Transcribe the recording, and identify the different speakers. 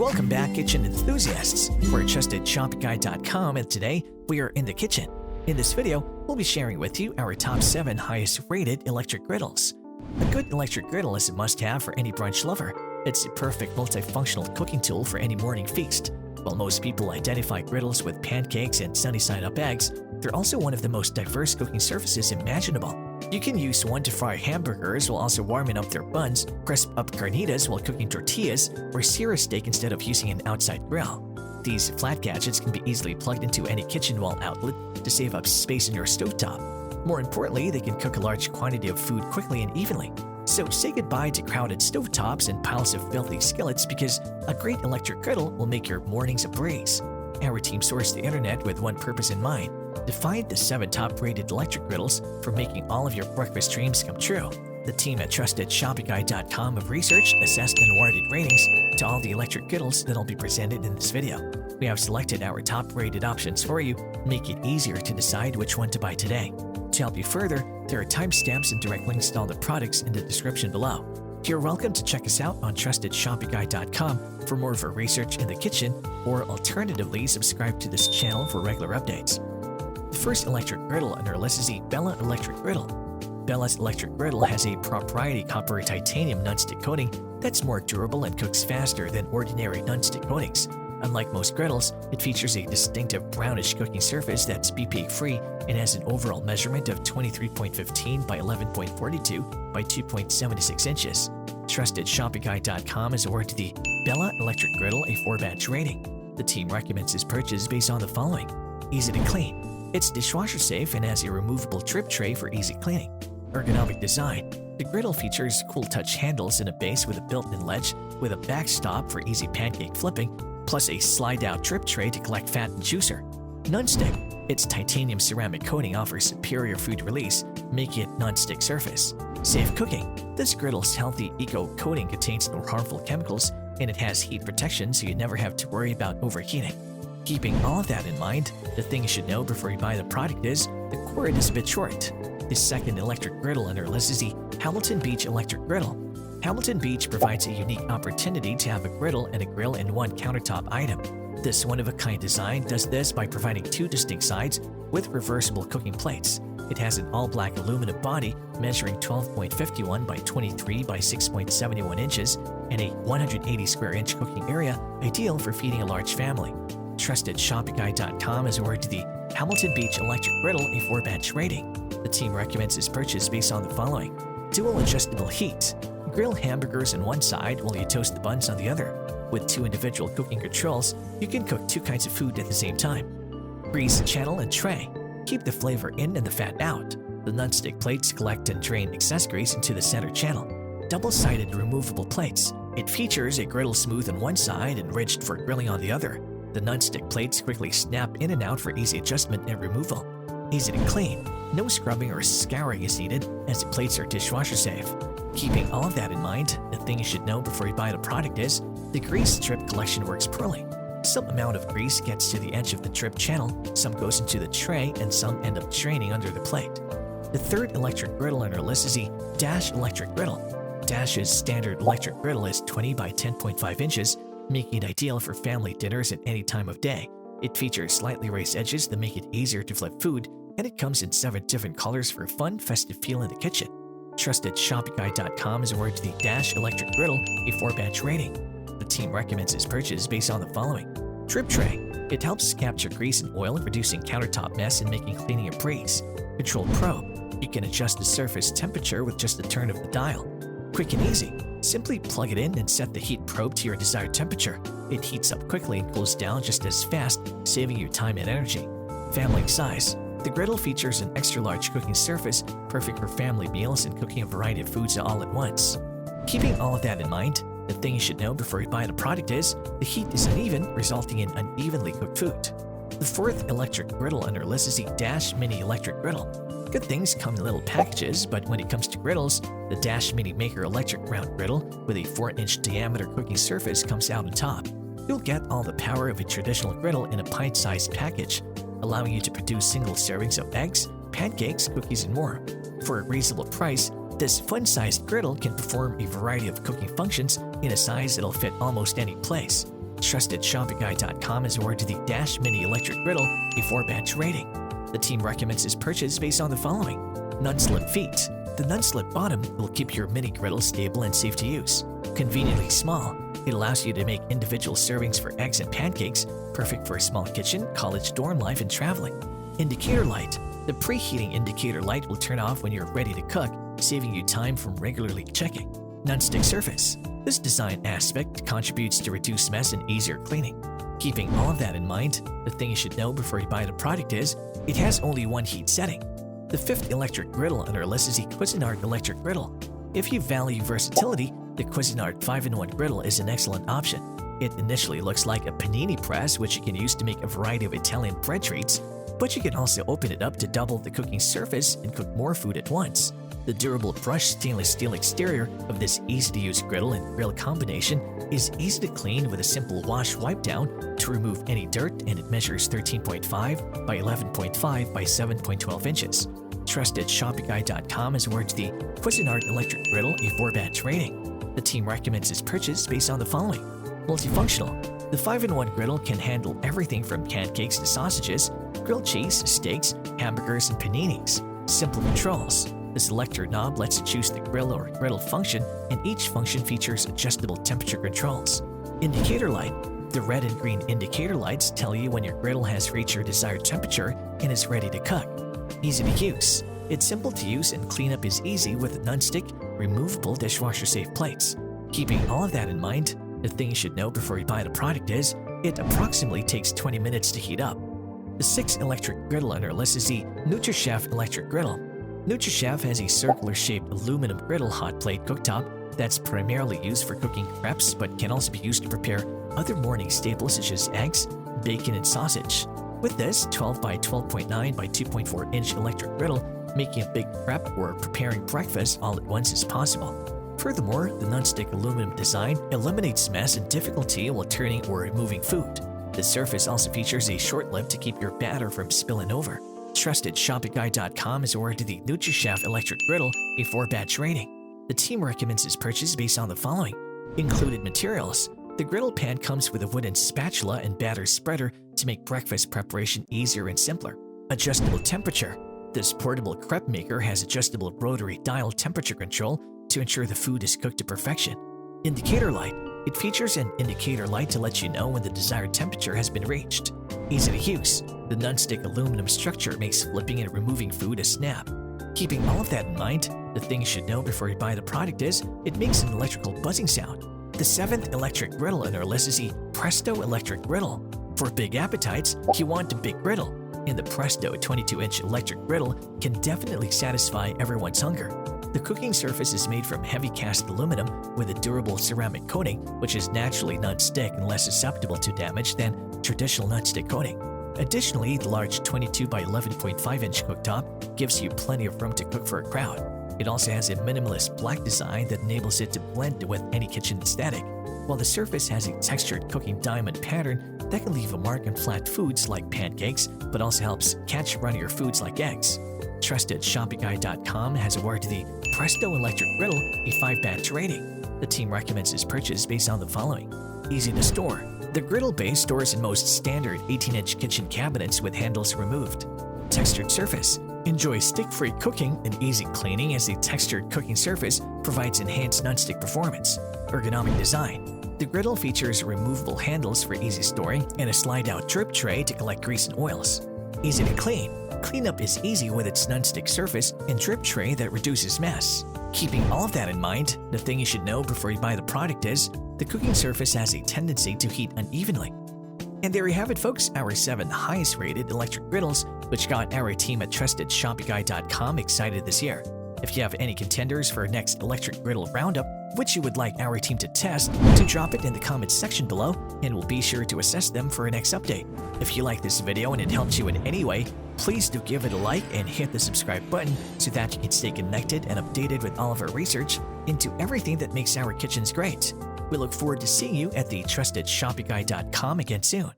Speaker 1: Welcome back, kitchen enthusiasts. We're trustedshopguide.com, and today we are in the kitchen. In this video, we'll be sharing with you our top 7 highest rated electric griddles. A good electric griddle is a must-have for any brunch lover. It's the perfect multifunctional cooking tool for any morning feast. While most people identify griddles with pancakes and sunny-side-up eggs, they're also one of the most diverse cooking surfaces imaginable. You can use one to fry hamburgers while also warming up their buns, crisp up carnitas while cooking tortillas, or sear a steak instead of using an outside grill. These flat gadgets can be easily plugged into any kitchen wall outlet to save up space in your stovetop. More importantly, they can cook a large quantity of food quickly and evenly. So say goodbye to crowded stovetops and piles of filthy skillets because a great electric griddle will make your mornings a breeze. Our team sourced the internet with one purpose in mind: to find the 7 top-rated electric griddles for making all of your breakfast dreams come true. The team at TrustedShopguide.com have researched, assessed, and awarded ratings to all the electric griddles that'll be presented in this video. We have selected our top-rated options for you to make it easier to decide which one to buy today. To help you further, there are timestamps and direct links to all the products in the description below. You're welcome to check us out on TrustedShopguide.com for more of our research in the kitchen, or alternatively, subscribe to this channel for regular updates. The first electric griddle on our list is the Bella Electric Griddle. Bella's electric griddle has a proprietary copper titanium nonstick coating that's more durable and cooks faster than ordinary nonstick coatings. Unlike most griddles, it features a distinctive brownish cooking surface that's BPA-free and has an overall measurement of 23.15 by 11.42 by 2.76 inches. TrustedShopguide.com has awarded the Bella Electric Griddle a 4-batch rating. The team recommends its purchase based on the following: easy to clean. It's dishwasher safe and has a removable trip tray for easy cleaning. Ergonomic design. The griddle features cool touch handles and a base with a built-in ledge with a backstop for easy pancake flipping, plus a slide-out trip tray to collect fat and juicer. Non-stick. Its titanium ceramic coating offers superior food release, making it non-stick surface. Safe cooking. This griddle's healthy eco-coating contains no harmful chemicals, and it has heat protection so you never have to worry about overheating. Keeping all of that in mind, the thing you should know before you buy the product is the cord is a bit short. The second electric griddle on our list is the Hamilton Beach Electric Griddle. Hamilton Beach provides a unique opportunity to have a griddle and a grill in one countertop item. This one-of-a-kind design does this by providing 2 distinct sides with reversible cooking plates. It has an all-black aluminum body measuring 12.51 by 23 by 6.71 inches and a 180 square inch cooking area, ideal for feeding a large family. TrustedShopguide.com has awarded the Hamilton Beach Electric Griddle a 4-batch rating. The team recommends its purchase based on the following: dual adjustable heat. Grill hamburgers on one side while you toast the buns on the other. With 2 individual cooking controls, you can cook 2 kinds of food at the same time. Grease channel and tray. Keep the flavor in and the fat out. The nonstick plates collect and drain excess grease into the center channel. Double-sided removable plates. It features a griddle smooth on one side and ridged for grilling on the other. The nonstick plates quickly snap in and out for easy adjustment and removal. Easy to clean. No scrubbing or scouring is needed as the plates are dishwasher safe. Keeping all of that in mind, the thing you should know before you buy the product is the grease strip collection works poorly. Some amount of grease gets to the edge of the trip channel, some goes into the tray, and some end up draining under the plate. The third electric griddle on our list is the Dash Electric Griddle. Dash's standard electric griddle is 20 by 10.5 inches, making it ideal for family dinners at any time of day. It features slightly raised edges that make it easier to flip food, and it comes in 7 different colors for a fun, festive feel in the kitchen. TrustedShopguide.com has awarded the Dash Electric Griddle a 4-batch rating. The team recommends its purchase based on the following: trip tray. It helps capture grease and oil, reducing countertop mess and making cleaning a breeze. Control probe. You can adjust the surface temperature with just a turn of the dial. Quick and easy. Simply plug it in and set the heat probe to your desired temperature. It heats up quickly and cools down just as fast, saving you time and energy. Family size. The griddle features an extra-large cooking surface, perfect for family meals and cooking a variety of foods all at once. Keeping all of that in mind, the thing you should know before you buy the product is the heat is uneven, resulting in unevenly cooked food. The fourth electric griddle on our list is the Dash Mini Electric Griddle. Good things come in little packages, but when it comes to griddles, the Dash Mini Maker Electric Round Griddle with a 4-inch diameter cooking surface comes out on top. You'll get all the power of a traditional griddle in a pint-sized package, allowing you to produce single servings of eggs, pancakes, cookies, and more. For a reasonable price, this fun-sized griddle can perform a variety of cooking functions in a size that'll fit almost any place. TrustedShoppingGuide.com has awarded the Dash Mini Electric Griddle a 4-batch rating. The team recommends its purchase based on the following: non-slip feet. The non-slip bottom will keep your mini griddle stable and safe to use. Conveniently small, it allows you to make individual servings for eggs and pancakes, perfect for a small kitchen, college dorm life, and traveling. Indicator light. The preheating indicator light will turn off when you're ready to cook, saving you time from regularly checking. Non-stick surface. This design aspect contributes to reduced mess and easier cleaning. Keeping all of that in mind, the thing you should know before you buy the product is, it has only one heat setting. The 5th electric griddle on our list is the Cuisinart electric griddle. If you value versatility, the Cuisinart 5-in-1 griddle is an excellent option. It initially looks like a panini press, which you can use to make a variety of Italian bread treats, but you can also open it up to double the cooking surface and cook more food at once. The durable brushed stainless steel exterior of this easy-to-use griddle and grill combination is easy to clean with a simple wash wipe down to remove any dirt, and it measures 13.5 by 11.5 by 7.12 inches. TrustedShoppingGuide.com has awarded the Cuisinart electric griddle a 4-batch rating. The team recommends its purchase based on the following: multifunctional. The 5-in-1 griddle can handle everything from pancakes to sausages, grilled cheese, steaks, hamburgers, and paninis. Simple controls. The selector knob lets you choose the grill or griddle function, and each function features adjustable temperature controls. Indicator light. The red and green indicator lights tell you when your griddle has reached your desired temperature and is ready to cook. Easy to use. It's simple to use and cleanup is easy with non-stick, removable dishwasher-safe plates. Keeping all of that in mind, the thing you should know before you buy the product is, it approximately takes 20 minutes to heat up. The 6th electric griddle on our list is the Nutrichef electric griddle. Nutrichef has a circular-shaped aluminum griddle hot plate cooktop that's primarily used for cooking crepes but can also be used to prepare other morning staples such as eggs, bacon, and sausage. With this 12 by 12.9 by 2.4 inch electric griddle, making a big prep or preparing breakfast all at once is possible. Furthermore, the non-stick aluminum design eliminates mess and difficulty while turning or removing food. The surface also features a short lip to keep your batter from spilling over. TrustedShoppingGuide.com has awarded the Nutrichef electric griddle a 4-batch rating. The team recommends its purchase based on the following: included materials. The griddle pan comes with a wooden spatula and batter spreader to make breakfast preparation easier and simpler. Adjustable temperature. This portable crepe maker has adjustable rotary dial temperature control to ensure the food is cooked to perfection. Indicator light. It features an indicator light to let you know when the desired temperature has been reached. Easy to use. The non-stick aluminum structure makes flipping and removing food a snap. Keeping all of that in mind, the thing you should know before you buy the product is, it makes an electrical buzzing sound. The 7th electric griddle on our list is the Presto electric griddle. For big appetites, you want a big griddle, and the Presto 22-inch electric griddle can definitely satisfy everyone's hunger. The cooking surface is made from heavy cast aluminum with a durable ceramic coating, which is naturally non-stick and less susceptible to damage than traditional non-stick coating. Additionally, the large 22 by 11.5 inch cooktop gives you plenty of room to cook for a crowd. It also has a minimalist black design that enables it to blend with any kitchen aesthetic, while the surface has a textured cooking diamond pattern that can leave a mark on flat foods like pancakes, but also helps catch runnier foods like eggs. TrustedShoppingGuide.com has awarded the Presto electric griddle a 5-batch rating. The team recommends its purchase based on the following: easy to store. The griddle base stores in most standard 18-inch kitchen cabinets with handles removed. Textured surface. Enjoy stick-free cooking and easy cleaning as the textured cooking surface provides enhanced non-stick performance. Ergonomic design. The griddle features removable handles for easy storing and a slide-out drip tray to collect grease and oils. Easy to clean. Cleanup is easy with its non-stick surface and drip tray that reduces mess. Keeping all of that in mind, the thing you should know before you buy the product is, the cooking surface has a tendency to heat unevenly. And there you have it, folks, our 7 highest rated electric griddles, which got our team at TrustedShoppingGuide.com excited this year. If you have any contenders for our next electric griddle roundup, which you would like our team to test, do drop it in the comments section below, and we'll be sure to assess them for our next update. If you like this video and it helped you in any way, please do give it a like and hit the subscribe button so that you can stay connected and updated with all of our research into everything that makes our kitchens great. We look forward to seeing you at the TrustedShoppingGuide.com again soon.